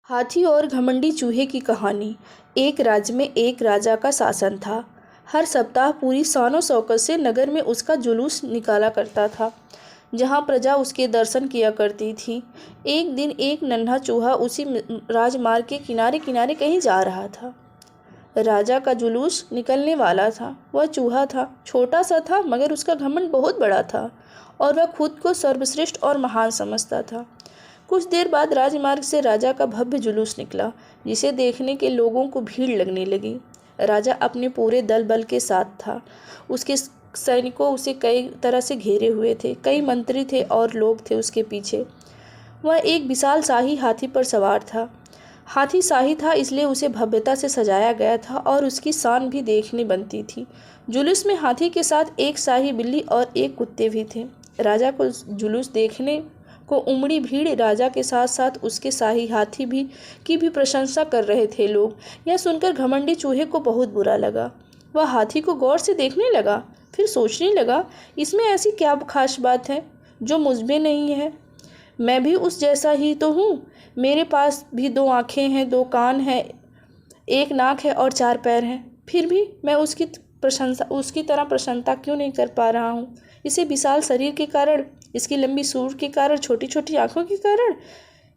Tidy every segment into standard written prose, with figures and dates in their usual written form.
हाथी और घमंडी चूहे की कहानी। एक राज्य में एक राजा का शासन था। हर सप्ताह पूरी शानो शौकत से नगर में उसका जुलूस निकाला करता था, जहाँ प्रजा उसके दर्शन किया करती थी। एक दिन एक नन्हा चूहा उसी राजमार्ग के किनारे किनारे कहीं जा रहा था। राजा का जुलूस निकलने वाला था। वह चूहा था, छोटा सा था, मगर उसका घमंड बहुत बड़ा था और वह खुद को सर्वश्रेष्ठ और महान समझता था। कुछ देर बाद राजमार्ग से राजा का भव्य जुलूस निकला, जिसे देखने के लोगों को भीड़ लगने लगी। राजा अपने पूरे दल बल के साथ था। उसके सैनिकों उसे कई तरह से घेरे हुए थे। कई मंत्री थे और लोग थे उसके पीछे। वह एक विशाल शाही हाथी पर सवार था। हाथी शाही था, इसलिए उसे भव्यता से सजाया गया था और उसकी शान भी देखने बनती थी। जुलूस में हाथी के साथ एक शाही बिल्ली और एक कुत्ते भी थे। राजा को जुलूस देखने को उमड़ी भीड़ राजा के साथ साथ उसके शाही हाथी की भी प्रशंसा कर रहे थे। लोग यह सुनकर घमंडी चूहे को बहुत बुरा लगा। वह हाथी को गौर से देखने लगा, फिर सोचने लगा, इसमें ऐसी क्या खास बात है जो मुझ में नहीं है। मैं भी उस जैसा ही तो हूँ। मेरे पास भी 2 आँखें हैं, 2 कान हैं, 1 नाक है और 4 पैर हैं। फिर भी मैं उसकी तरह प्रशंसा क्यों नहीं कर पा रहा हूँ। इसे विशाल शरीर के कारण, इसकी लंबी सूंड के कारण, छोटी छोटी आंखों के कारण,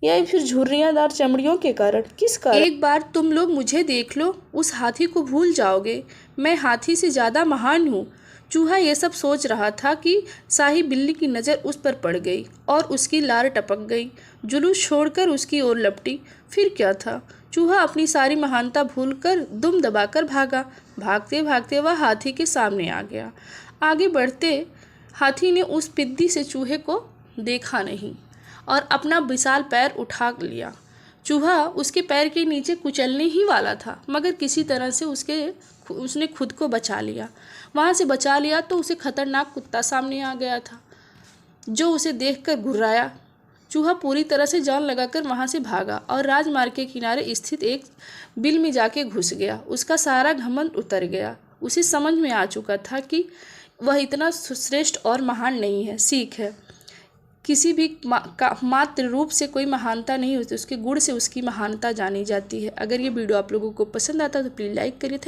या फिर झुर्रियाँदार चमड़ियों के कारण? किस कारण? एक बार तुम लोग मुझे देख लो, उस हाथी को भूल जाओगे। मैं हाथी से ज़्यादा महान हूँ। चूहा ये सब सोच रहा था कि शाही बिल्ली की नज़र उस पर पड़ गई और उसकी लार टपक गई। जुलूस छोड़कर उसकी ओर लपटी। फिर क्या था, चूहा अपनी सारी महानता भूलकर दुम दबाकर भागा। भागते भागते वह हाथी के सामने आ गया। आगे बढ़ते हाथी ने उस पिद्दी से चूहे को देखा नहीं और अपना विशाल पैर उठा लिया। चूहा उसके पैर के नीचे कुचलने ही वाला था, मगर किसी तरह से उसने खुद को बचा लिया। वहाँ से बचा लिया तो उसे खतरनाक कुत्ता सामने आ गया था, जो उसे देखकर घुर्राया। चूहा पूरी तरह से जान लगाकर वहाँ से भागा और राजमार्ग के किनारे स्थित एक बिल में जाके घुस गया। उसका सारा घमंड उतर गया। उसे समझ में आ चुका था कि वह इतना श्रेष्ठ और महान नहीं है। सीख है, किसी भी मात्र रूप से कोई महानता नहीं होती, उसके गुण से उसकी महानता जानी जाती है। अगर ये वीडियो आप लोगों को पसंद आता है तो प्लीज़ लाइक करिए।